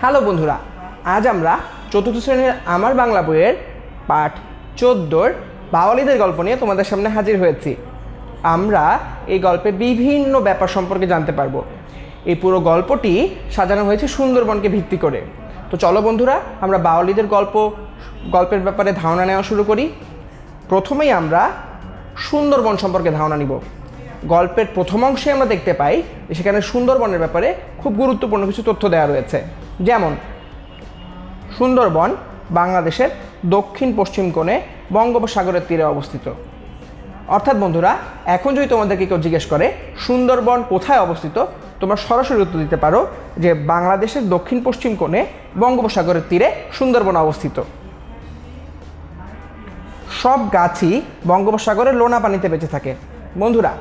Hello বন্ধুরা, আজ আমরা চতুর্থ শ্রেণীর আমার বাংলা বইয়ের পাঠ 14 বাওয়ালিদের গল্প নিয়ে তোমাদের সামনে হাজির হয়েছি। আমরা এই গল্পে বিভিন্ন ব্যাপার সম্পর্কে জানতে পারবো। এই পুরো গল্পটি সাজানো হয়েছে সুন্দরবনকে ভিত্তি করে। তো চলো বন্ধুরা, আমরা বাওয়ালিদের গল্পের ব্যাপারে ধারণা নেওয়া শুরু করি। প্রথমেই আমরা সুন্দরবন সম্পর্কে ধারণা নিব। গল্পের প্রথম অংশে আমরা দেখতে পাই যে সেখানে সুন্দরবনের ব্যাপারে খুব গুরুত্বপূর্ণ কিছু তথ্য দেওয়া রয়েছে। যেমন সুন্দরবন বাংলাদেশের দক্ষিণ পশ্চিম কোণে বঙ্গোপসাগরের তীরে অবস্থিত। অর্থাৎ বন্ধুরা, এখন যদি তোমাদেরকে কেউ জিজ্ঞেস করে সুন্দরবন কোথায় অবস্থিত, তোমরা সরাসরি উত্তর দিতে পারো যে বাংলাদেশের দক্ষিণ পশ্চিম কোণে বঙ্গোপসাগরের তীরে সুন্দরবন অবস্থিত। সব গাছই বঙ্গোপসাগরের লোনা পানিতে বেঁচে থাকে। বন্ধুরা,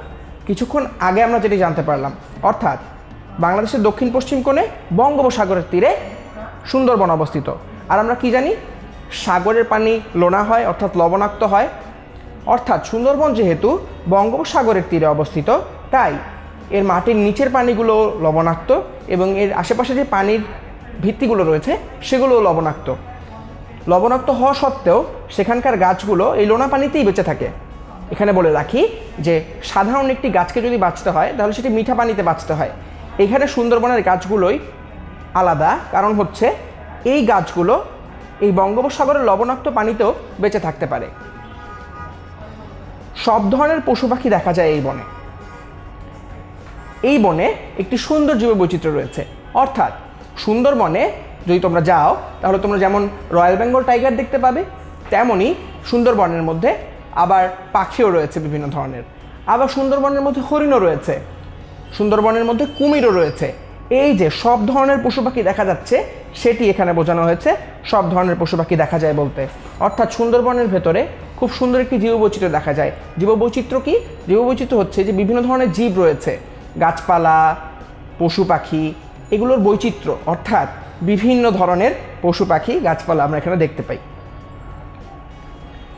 কিছুক্ষণ আগে আমরা যেটি জানতে পারলাম, অর্থাৎ বাংলাদেশের দক্ষিণ পশ্চিম কোণে বঙ্গোপসাগরের তীরে সুন্দরবন অবস্থিত। আর আমরা কি জানি, সাগরের পানি লোনা হয়, অর্থাৎ লবণাক্ত হয়। অর্থাৎ সুন্দরবন যেহেতু বঙ্গোপসাগরের তীরে অবস্থিত, তাই এর মাটির নিচের পানিগুলো লবণাক্ত এবং এর আশেপাশে যে পানির ভিত্তিগুলো রয়েছে সেগুলোও লবণাক্ত। লবণাক্ত হওয়া সত্ত্বেও সেখানকার গাছগুলো এই লোনা পানিতেই বেঁচে থাকে। এখানে বলে রাখি যে সাধারণ একটি গাছকে যদি বাঁচতে হয় তাহলে সেটি মিঠা পানিতে বাঁচতে হয়। এখানে সুন্দরবনের গাছগুলোই আলাদা, কারণ হচ্ছে এই গাছগুলো এই বঙ্গোপসাগরের লবণাক্ত পানিতেও বেঁচে থাকতে পারে। সব ধরনের পশু পাখি দেখা যায় এই বনে। এই বনে একটি সুন্দর জীববৈচিত্র্য রয়েছে। অর্থাৎ সুন্দরবনে যদি তোমরা যাও তাহলে তোমরা যেমন রয়্যাল বেঙ্গল টাইগার দেখতে পাবে, তেমনই সুন্দরবনের মধ্যে আবার পাখিও রয়েছে বিভিন্ন ধরনের। আবার সুন্দরবনের মধ্যে হরিণও রয়েছে, সুন্দরবনের মধ্যে কুমিরও রয়েছে। এই যে সব ধরনের পশু পাখি দেখা যাচ্ছে, সেটি এখানে বোঝানো হয়েছে সব ধরনের পশু পাখি দেখা যায় বলতে। অর্থাৎ সুন্দরবনের ভেতরে খুব সুন্দর একটি জীববৈচিত্র্য দেখা যায়। জীববৈচিত্র্য কি? জীববৈচিত্র্য হচ্ছে যে বিভিন্ন ধরনের জীব রয়েছে, গাছপালা, পশু পাখি, এগুলোর বৈচিত্র্য। অর্থাৎ বিভিন্ন ধরনের পশু পাখি, গাছপালা আমরা এখানে দেখতে পাই।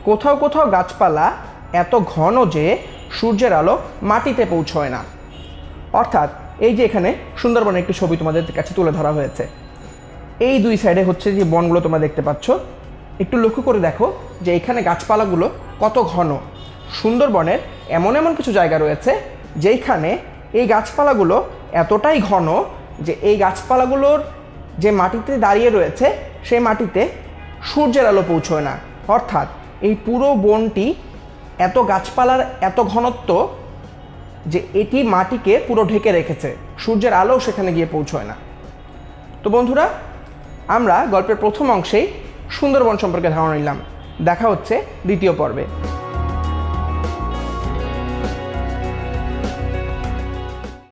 কোথাও কোথাও গাছপালা এত ঘন যে সূর্যের আলো মাটিতে পৌঁছয় না। অর্থাৎ এই যে এখানে সুন্দরবনের একটি ছবি তোমাদের কাছে তুলে ধরা হয়েছে। এই দুই সাইডে হচ্ছে যে বনগুলো তোমরা দেখতে পাচ্ছ, একটু লক্ষ্য করে দেখো যে এখানে গাছপালাগুলো কত ঘন। সুন্দরবনের এমন এমন কিছু জায়গা রয়েছে যেইখানে এই গাছপালাগুলো এতটাই ঘন যে এই গাছপালাগুলোর যে মাটিতে দাঁড়িয়ে রয়েছে সেই মাটিতে সূর্যের আলো পৌঁছয় না। অর্থাৎ এই পুরো বনটি এত গাছপালার এত ঘনত্ব যে এটি মাটিকে পুরো ঢেকে রেখেছে, সূর্যের আলো সেখানে গিয়ে পৌঁছয় না। তো বন্ধুরা, আমরা গল্পের প্রথম অংশেই সুন্দরবন সম্পর্কে ধারণা নিলাম। দেখা হচ্ছে দ্বিতীয় পর্বে।